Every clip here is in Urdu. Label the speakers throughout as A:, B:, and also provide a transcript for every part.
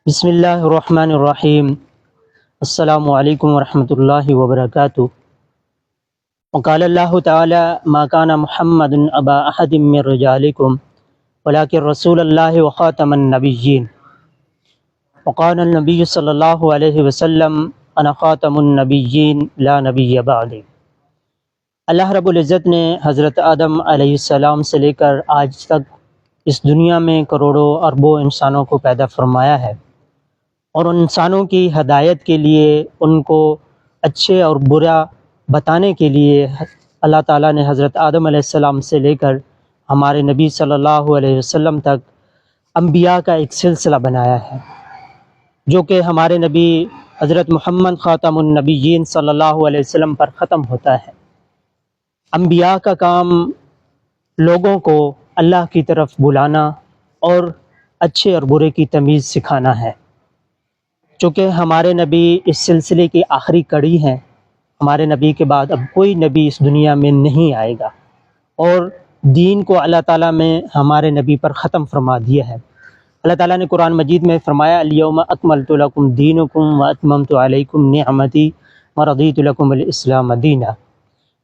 A: بسم اللہ الرحمن الرحیم۔ السلام علیکم ورحمۃ اللہ وبرکاتہ۔ وقال اللہ تعالی ما کان محمد ابا احد من رجالکم ولکن رسول اللہ وخاتم النبیین۔ وقال النبی صلی اللہ علیہ وسلم انا خاتم النبیین لا نبی بعدی۔ اللہ رب العزت نے حضرت آدم علیہ السلام سے لے کر آج تک اس دنیا میں کروڑوں اربوں انسانوں کو پیدا فرمایا ہے، اور ان انسانوں کی ہدایت کے لیے، ان کو اچھے اور برا بتانے کے لیے اللہ تعالیٰ نے حضرت آدم علیہ السلام سے لے کر ہمارے نبی صلی اللہ علیہ وسلم تک انبیاء کا ایک سلسلہ بنایا ہے، جو کہ ہمارے نبی حضرت محمد خاتم النبیین صلی اللہ علیہ وسلم پر ختم ہوتا ہے۔ انبیاء کا کام لوگوں کو اللہ کی طرف بلانا اور اچھے اور برے کی تمیز سکھانا ہے۔ چونکہ ہمارے نبی اس سلسلے کی آخری کڑی ہیں، ہمارے نبی کے بعد اب کوئی نبی اس دنیا میں نہیں آئے گا، اور دین کو اللہ تعالیٰ میں ہمارے نبی پر ختم فرما دیا ہے۔ اللہ تعالیٰ نے قرآن مجید میں فرمایا الیوم اکملت لکم دینکم واتممت علیکم نعمتی ورضیت لکم الاسلام دینا،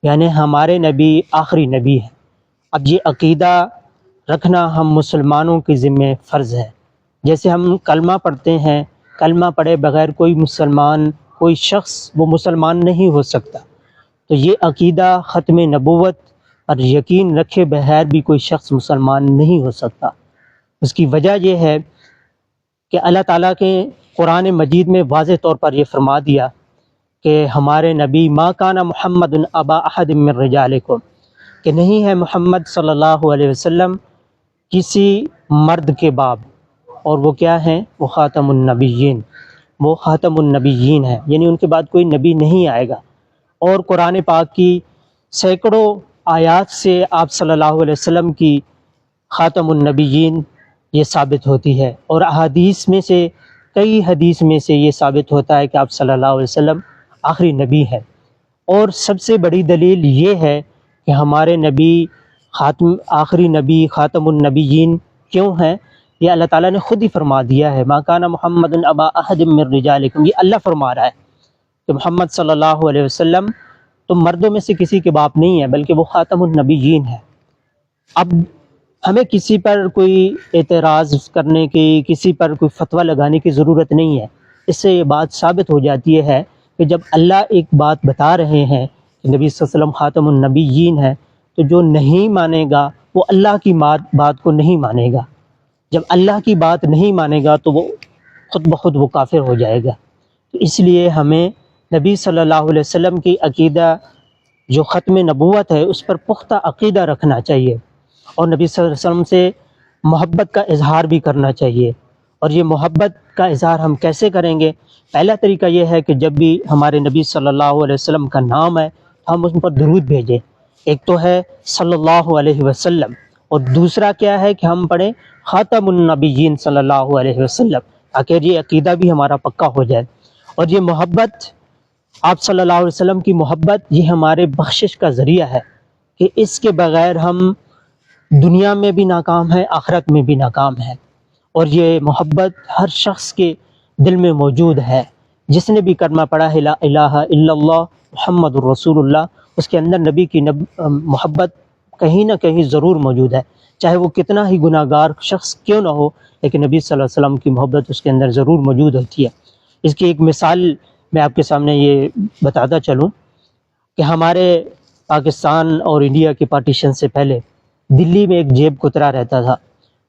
A: یعنی ہمارے نبی آخری نبی ہیں۔ اب یہ عقیدہ رکھنا ہم مسلمانوں کے ذمہ فرض ہے۔ جیسے ہم کلمہ پڑھتے ہیں، کلمہ پڑھے بغیر کوئی شخص وہ مسلمان نہیں ہو سکتا، تو یہ عقیدہ ختم نبوت اور یقین رکھے بغیر بھی کوئی شخص مسلمان نہیں ہو سکتا۔ اس کی وجہ یہ ہے کہ اللہ تعالیٰ کے قرآن مجید میں واضح طور پر یہ فرما دیا کہ ہمارے نبی ما کان محمد ابا احد من رجالکم، کہ نہیں ہے محمد صلی اللہ علیہ وسلم کسی مرد کے باپ، اور وہ کیا ہیں؟ وہ خاتم النبیین، وہ خاتم النبیین ہیں، یعنی ان کے بعد کوئی نبی نہیں آئے گا۔ اور قرآن پاک کی سینکڑوں آیات سے آپ صلی اللہ علیہ وسلم کی خاتم النبیین یہ ثابت ہوتی ہے، اور احادیث میں سے کئی حدیث میں سے یہ ثابت ہوتا ہے کہ آپ صلی اللہ علیہ وسلم آخری نبی ہیں۔ اور سب سے بڑی دلیل یہ ہے کہ ہمارے نبی آخری نبی خاتم النبیین کیوں ہیں؟ یہ اللہ تعالیٰ نے خود ہی فرما دیا ہے، ما کان محمد ابا احد من رجالکم، یہ اللہ فرما رہا ہے کہ محمد صلی اللہ علیہ وسلم تو مردوں میں سے کسی کے باپ نہیں ہے، بلکہ وہ خاتم النبیین ہے۔ اب ہمیں کسی پر کوئی اعتراض کرنے کی، کسی پر کوئی فتویٰ لگانے کی ضرورت نہیں ہے۔ اس سے یہ بات ثابت ہو جاتی ہے کہ جب اللہ ایک بات بتا رہے ہیں کہ نبی صلی اللہ علیہ وسلم خاتم النبیین ہے، تو جو نہیں مانے گا وہ اللہ کی بات کو نہیں مانے گا۔ جب اللہ کی بات نہیں مانے گا تو وہ خود بخود وہ کافر ہو جائے گا۔ تو اس لیے ہمیں نبی صلی اللہ علیہ وسلم کی عقیدہ جو ختم نبوت ہے اس پر پختہ عقیدہ رکھنا چاہیے، اور نبی صلی اللہ علیہ وسلم سے محبت کا اظہار بھی کرنا چاہیے۔ اور یہ محبت کا اظہار ہم کیسے کریں گے؟ پہلا طریقہ یہ ہے کہ جب بھی ہمارے نبی صلی اللہ علیہ وسلم کا نام ہے ہم اس پر درود بھیجیں۔ ایک تو ہے صلی اللہ علیہ وسلم، اور دوسرا کیا ہے کہ ہم پڑھیں خاتم النبیین صلی اللہ علیہ وسلم، تاکہ یہ عقیدہ بھی ہمارا پکا ہو جائے۔ اور یہ محبت، آپ صلی اللہ علیہ وسلم کی محبت، یہ ہمارے بخشش کا ذریعہ ہے کہ اس کے بغیر ہم دنیا میں بھی ناکام ہیں، آخرت میں بھی ناکام ہیں۔ اور یہ محبت ہر شخص کے دل میں موجود ہے۔ جس نے بھی کلمہ پڑھا ہے لا الہ الا اللہ محمد الرسول اللہ، اس کے اندر نبی کی محبت کہیں نہ کہیں ضرور موجود ہے، چاہے وہ کتنا ہی گناہ گار شخص کیوں نہ ہو، لیکن نبی صلی اللہ علیہ وسلم کی محبت اس کے اندر ضرور موجود ہوتی ہے۔ اس کی ایک مثال میں آپ کے سامنے یہ بتاتا چلوں کہ ہمارے پاکستان اور انڈیا کے پارٹیشن سے پہلے دلی میں ایک جیب کترا رہتا تھا۔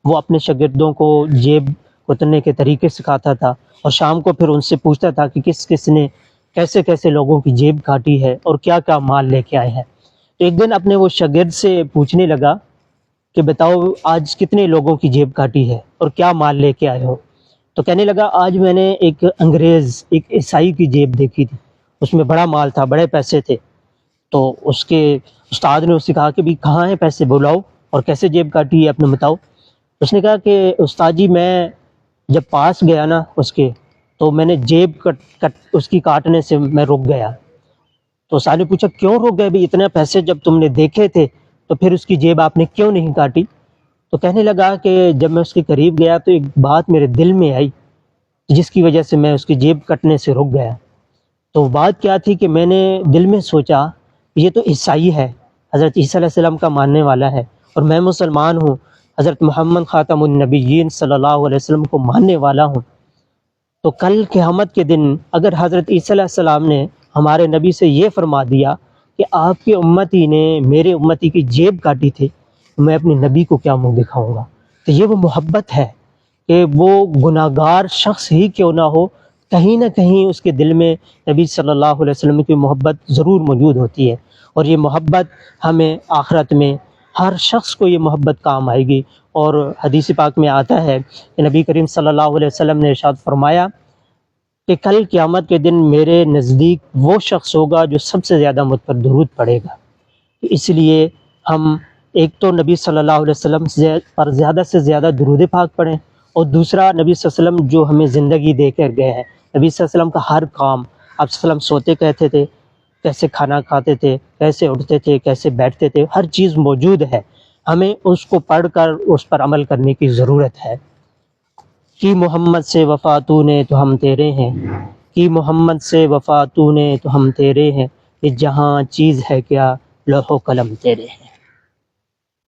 A: وہ اپنے شاگردوں کو جیب کترنے کے طریقے سکھاتا تھا، اور شام کو پھر ان سے پوچھتا تھا کہ کس کس نے کیسے کیسے لوگوں کی جیب کاٹی ہے اور کیا کیا مال لے کے آئے ہیں۔ تو ایک دن اپنے وہ شاگرد سے پوچھنے لگا کہ بتاؤ آج کتنے لوگوں کی جیب کاٹی ہے اور کیا مال لے کے آئے ہو؟ تو کہنے لگا آج میں نے ایک انگریز، ایک عیسائی کی جیب دیکھی تھی، اس میں بڑا مال تھا، بڑے پیسے تھے۔ تو اس کے استاد نے اس سے کہا کہ بھی کہاں ہیں پیسے، بلاؤ، اور کیسے جیب کاٹی ہے اپنے بتاؤ۔ اس نے کہا کہ استاد جی میں جب پاس گیا نا اس کے، تو میں نے جیب اس کی کاٹنے سے میں رک گیا۔ تو استاد نے پوچھا کیوں رک گئے بھی، اتنے پیسے جب تم نے دیکھے تھے تو پھر اس کی جیب آپ نے کیوں نہیں کاٹی؟ تو کہنے لگا کہ جب میں اس کے قریب گیا تو ایک بات میرے دل میں آئی جس کی وجہ سے میں اس کی جیب کٹنے سے رک گیا۔ تو بات کیا تھی کہ میں نے دل میں سوچا یہ تو عیسائی ہے، حضرت عیسیٰ علیہ السلام کا ماننے والا ہے، اور میں مسلمان ہوں، حضرت محمد خاتم النبیین صلی اللہ علیہ وسلم کو ماننے والا ہوں۔ تو کل قیامت کے دن اگر حضرت عیسیٰ علیہ السلام نے ہمارے نبی سے یہ فرما دیا کہ آپ کی امتی نے میرے امتی کی جیب کاٹی تھی، میں اپنے نبی کو کیا منہ دکھاؤں گا؟ تو یہ وہ محبت ہے کہ وہ گناہگار شخص ہی کیوں نہ ہو، کہیں نہ کہیں اس کے دل میں نبی صلی اللہ علیہ وسلم کی محبت ضرور موجود ہوتی ہے، اور یہ محبت ہمیں آخرت میں ہر شخص کو یہ محبت کام آئے گی۔ اور حدیث پاک میں آتا ہے کہ نبی کریم صلی اللہ علیہ وسلم نے ارشاد فرمایا کہ کل قیامت کے دن میرے نزدیک وہ شخص ہوگا جو سب سے زیادہ مجھ پر درود پڑے گا۔ اس لیے ہم ایک تو نبی صلی اللہ علیہ وسلم پر زیادہ سے زیادہ درود پاک پڑھیں، اور دوسرا نبی صلی اللہ علیہ وسلم جو ہمیں زندگی دے کر گئے ہیں، نبی صلی اللہ علیہ وسلم کا ہر کام، آپ صلی اللہ علیہ وسلم سوتے کہتے تھے، کیسے کھانا کھاتے تھے، کیسے اٹھتے تھے، کیسے بیٹھتے تھے، ہر چیز موجود ہے، ہمیں اس کو پڑھ کر اس پر عمل کرنے کی ضرورت ہے۔ کہ محمد سے وفا تو نے تو ہم تیرے ہیں، کہ محمد سے وفا تو نے تو ہم تیرے ہیں، یہ جہاں چیز ہے کیا لوح و قلم تیرے ہیں۔